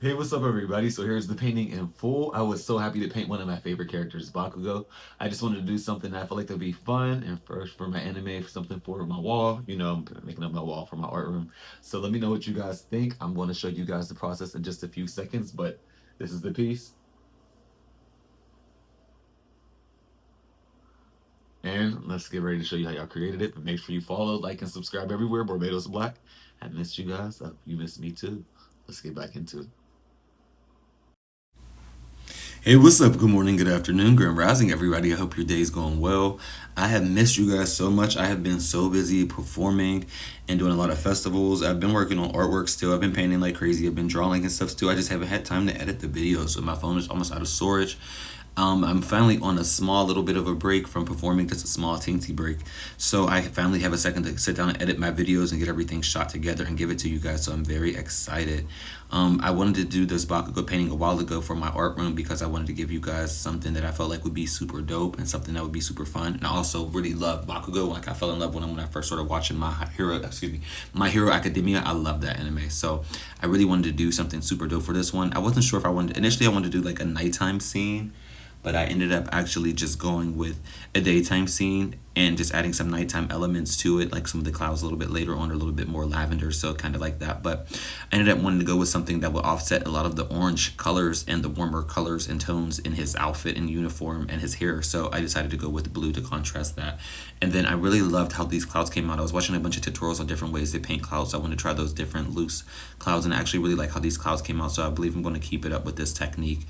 Hey, what's up, everybody? So here's the painting in full. I was so happy to paint one of my favorite characters, Bakugo. I just wanted to do something that I felt like would be fun and first for my anime, for something for my wall. I'm making up my wall for my art room. So let me know what you guys think. I'm going to show you guys the process in just a few seconds, but this is the piece. And let's get ready to show you how y'all created it. But make sure you follow, like, and subscribe everywhere. Barbados Black. I missed you guys. You missed me too. Let's get back into it. Hey, what's up? Good morning, good afternoon, grand rising, everybody. I hope your day's going well. I have missed you guys so much. I have been so busy performing and doing a lot of festivals. I've been working on artwork still. I've been painting like crazy. I've been drawing and stuff still. I just haven't had time to edit the videos, so my phone is almost out of storage. I'm finally on a small little bit of a break from performing, just a small teensy break. So I finally have a second to sit down and edit my videos and get everything shot together and give it to you guys. So I'm very excited. I wanted to do this Bakugo painting a while ago for my art room because I wanted to give you guys something that I felt like would be super dope and something that would be super fun. And I also really love Bakugo. Like I fell in love with him when I first started watching My Hero Academia. I love that anime. So I really wanted to do something super dope for this one. I wasn't sure if I wanted. Initially, I wanted to do like a nighttime scene, but I ended up actually just going with a daytime scene and just adding some nighttime elements to it, like some of the clouds a little bit later on, or a little bit more lavender, so kind of like that. But I ended up wanting to go with something that would offset a lot of the orange colors and the warmer colors and tones in his outfit and uniform and his hair. So I decided to go with blue to contrast that. And then I really loved how these clouds came out. I was watching a bunch of tutorials on different ways to paint clouds. So I wanted to try those different loose clouds, and I actually really like how these clouds came out. So I believe I'm going to keep it up with this technique.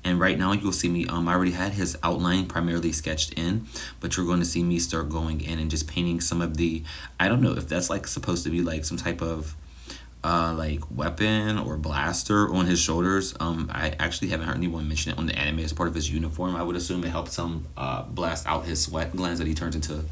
And right now you'll see me, I already had his outline primarily sketched in, but you're going to see me start going in and just painting some of the, I don't know if that's like supposed to be like some type of like weapon or blaster on his shoulders. I actually haven't heard anyone mention it on the anime as part of his uniform. I would assume it helps him blast out his sweat glands that he turns into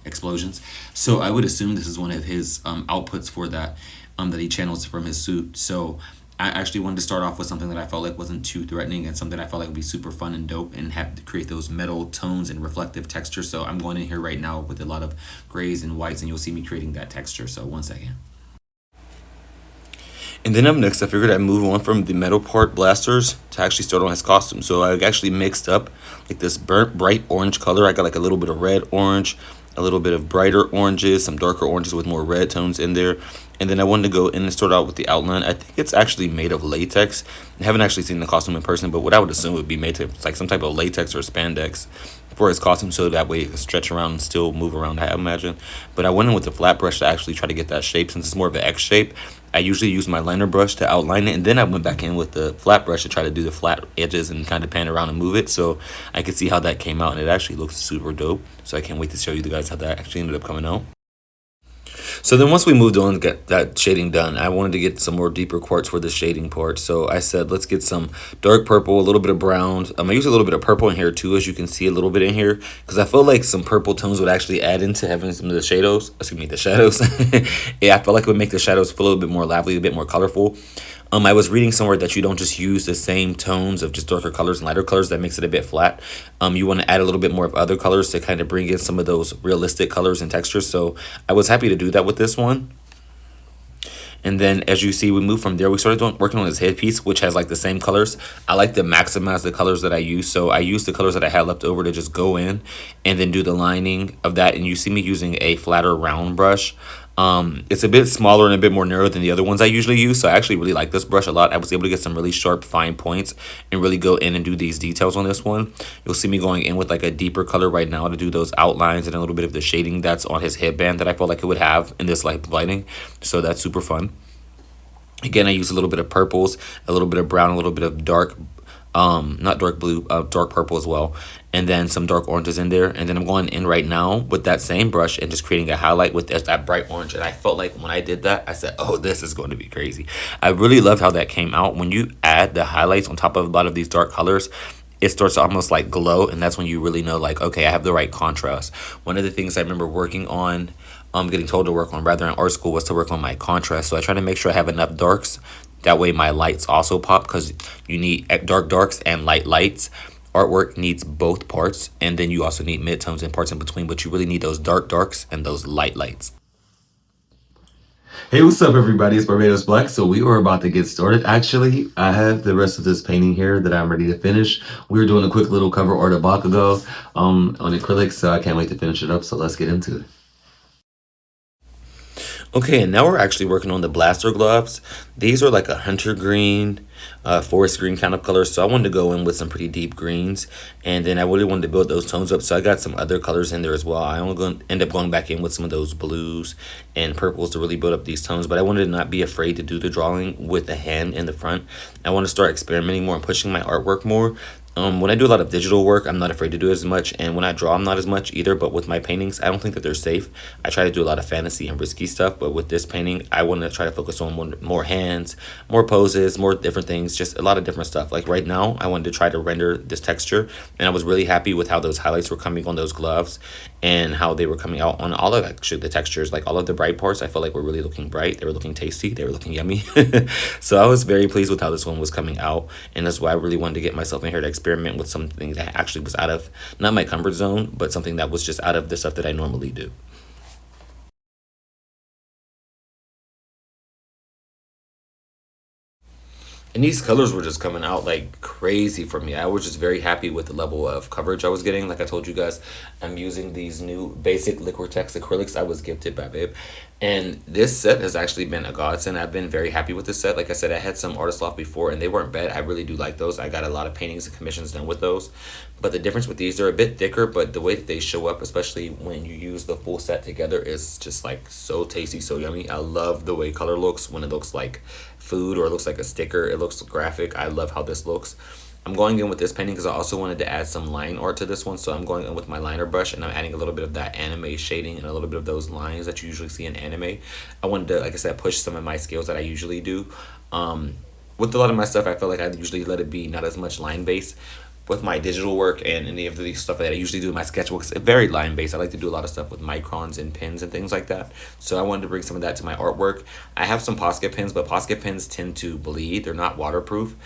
explosions. So I would assume this is one of his outputs for that he channels from his suit. So I actually wanted to start off with something that I felt like wasn't too threatening and something I felt like would be super fun and dope and have to create those metal tones and reflective texture. So I'm going in here right now with a lot of grays and whites, and you'll see me creating that texture. So one second. And then up next, I figured I'd move on from the metal part blasters to actually start on his costume. So I actually mixed up like this burnt bright orange color. I got like a little bit of red orange, a little bit of brighter oranges, some darker oranges with more red tones in there. And then I wanted to go in and start out with the outline. I think it's actually made of latex. I haven't actually seen the costume in person, but what I would assume would be made to it's like some type of latex or spandex for his costume, so that way it can stretch around and still move around, I imagine. But I went in with the flat brush to actually try to get that shape. Since it's more of an X shape, I usually use my liner brush to outline it, and then I went back in with the flat brush to try to do the flat edges and kind of pan around and move it, so I could see how that came out, and it actually looks super dope. So I can't wait to show you guys how that actually ended up coming out. So then once we moved on to get that shading done, I wanted to get some more deeper quartz for the shading part. So I said, let's get some dark purple, a little bit of brown. I use a little bit of purple in here too, as you can see a little bit in here, because I felt like some purple tones would actually add into having some of the shadows. Yeah, I felt like it would make the shadows feel a little bit more lively, a bit more colorful. I was reading somewhere that you don't just use the same tones of just darker colors and lighter colors. That makes it a bit flat. You want to add a little bit more of other colors to kind of bring in some of those realistic colors and textures. So I was happy to do that with this one. And then as you see, we moved from there. We started working on this headpiece, which has like the same colors. I like to maximize the colors that I use. So I use the colors that I had left over to just go in and then do the lining of that. And you see me using a flatter round brush. It's a bit smaller and a bit more narrow than the other ones I usually use. So I actually really like this brush a lot. I was able to get some really sharp, fine points and really go in and do these details on this one. You'll see me going in with like a deeper color right now to do those outlines and a little bit of the shading that's on his headband that I felt like it would have in this like lighting. So that's super fun. Again, I use a little bit of purples, a little bit of brown, a little bit of dark, not dark blue, dark purple as well, and then some dark oranges in there. And then I'm going in right now with that same brush and just creating a highlight with that bright orange. And I felt like when I did that, I said, oh, this is going to be crazy. I really love how that came out. When you add the highlights on top of a lot of these dark colors, it starts to almost like glow, and that's when you really know like, okay, I have the right contrast. One of the things I remember working on, getting told to work on rather in art school, was to work on my contrast. So I try to make sure I have enough darks, that way my lights also pop, because you need darks and lights. Artwork needs both parts, and then you also need midtones and parts in between, but you really need those darks and those lights. Hey, what's up, everybody? It's Barbados Black. So we are about to get started. Actually, I have the rest of this painting here that I'm ready to finish. We were doing a quick little cover art of Bakugo on acrylic, so I can't wait to finish it up. So let's get into it. Okay, and now we're actually working on the blaster gloves. These are like a hunter green, forest green kind of color. So I wanted to go in with some pretty deep greens, and then I really wanted to build those tones up. So I got some other colors in there as well. I only going end up going back in with some of those blues and purples to really build up these tones. But I wanted to not be afraid to do the drawing with the hand in the front. I want to start experimenting more and pushing my artwork more. When I do a lot of digital work, I'm not afraid to do as much, and when I draw, I'm not as much either. But with my paintings, I don't think that they're safe. I try to do a lot of fantasy and risky stuff, but with this painting, I want to try to focus on more hands, more poses, more different things, just a lot of different stuff. Like right now, I wanted to try to render this texture, and I was really happy with how those highlights were coming on those gloves and how they were coming out on all of actually the textures. Like all of the bright parts, I felt like were really looking bright. They were looking tasty. They were looking yummy. So I was very pleased with how this one was coming out, and that's why I really wanted to get myself in here to experiment with something that actually was out of not my comfort zone, but something that was just out of the stuff that I normally do. And these colors were just coming out like crazy for me. I was just very happy with the level of coverage I was getting. Like I told you guys, I'm using these new basic Liquitex acrylics I was gifted by Babe. And this set has actually been a godsend. I've been very happy with this set. Like I said, I had some Artist Loft before and they weren't bad. I really do like those. I got a lot of paintings and commissions done with those. But the difference with these, they're a bit thicker, but the way that they show up, especially when you use the full set together, is just like so tasty, so yummy. I love the way color looks when it looks like food or it looks like a sticker. It looks graphic. I love how this looks. I'm going in with this painting because I also wanted to add some line art to this one. So I'm going in with my liner brush and I'm adding a little bit of that anime shading and a little bit of those lines that you usually see in anime. I wanted to, like I said, push some of my skills that I usually do. With a lot of my stuff, I feel like I usually let it be not as much line based. With my digital work and any of the stuff that I usually do in my sketchbooks, it's very line based. I like to do a lot of stuff with microns and pins and things like that. So I wanted to bring some of that to my artwork. I have some Posca pins, but Posca pins tend to bleed. They're not waterproof.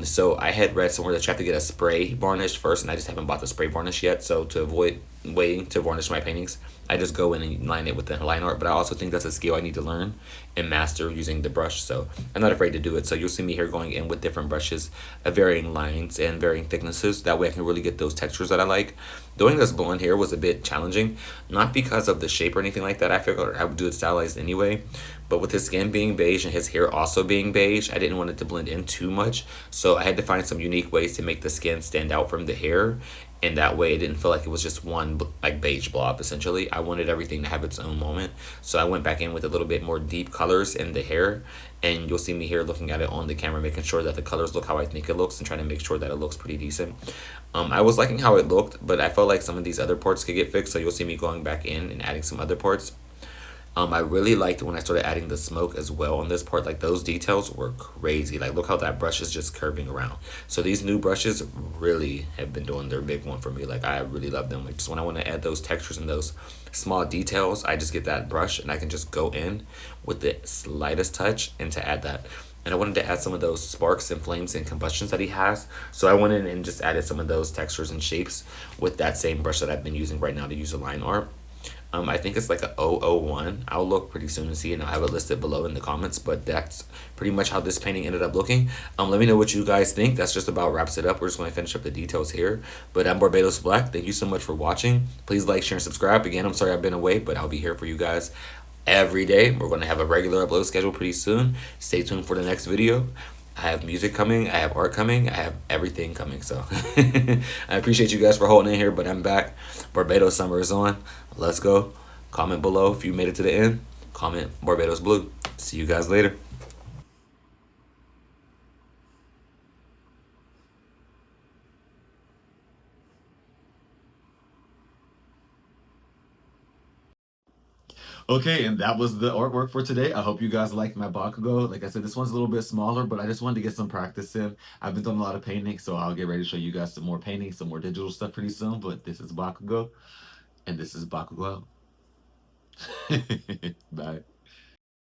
So I had read somewhere that you have to get a spray varnish first, and I just haven't bought the spray varnish yet. So to avoid waiting to varnish my paintings, I just go in and line it with the line art. But I also think that's a skill I need to learn and master using the brush. So I'm not afraid to do it. So you'll see me here going in with different brushes of varying lines and varying thicknesses. That way I can really get those textures that I like. Doing this blonde hair was a bit challenging, not because of the shape or anything like that. I figured I would do it stylized anyway. But with his skin being beige and his hair also being beige, I didn't want it to blend in too much. So I had to find some unique ways to make the skin stand out from the hair. And that way it didn't feel like it was just one like beige blob essentially. I wanted everything to have its own moment. So I went back in with a little bit more deep colors in the hair. And you'll see me here looking at it on the camera, making sure that the colors look how I think it looks and trying to make sure that it looks pretty decent. I was liking how it looked, but I felt like some of these other parts could get fixed. So you'll see me going back in and adding some other parts. I really liked when I started adding the smoke as well on this part. Like those details were crazy. Like look how that brush is just curving around. So these new brushes really have been doing their big one for me. Like I really love them. Like just when I want to add those textures and those small details, I just get that brush and I can just go in with the slightest touch and to add that. And I wanted to add some of those sparks and flames and combustions that he has. So I went in and just added some of those textures and shapes with that same brush that I've been using right now to use a line art. I think it's like a 001. I'll look pretty soon and see, and I'll have it listed below in the comments. But that's pretty much how this painting ended up looking. Let me know what you guys think. That's just about wraps it up. We're just going to finish up the details here. But I'm Barbados Black. Thank you so much for watching. Please like, share, and subscribe. Again, I'm sorry I've been away, but I'll be here for you guys every day. We're going to have a regular upload schedule pretty soon. Stay tuned for the next video. I have music coming, I have art coming, I have everything coming. So I appreciate you guys for holding in here, but I'm back. Barbados summer is on. Let's go. Comment below if you made it to the end. Comment Barbados Blue. See you guys later. Okay, and that was the artwork for today. I hope you guys liked my Bakugo. Like I said, this one's a little bit smaller, but I just wanted to get some practice in. I've been doing a lot of painting, so I'll get ready to show you guys some more painting, some more digital stuff pretty soon. But this is Bakugo, and this is Bakugo. Bye.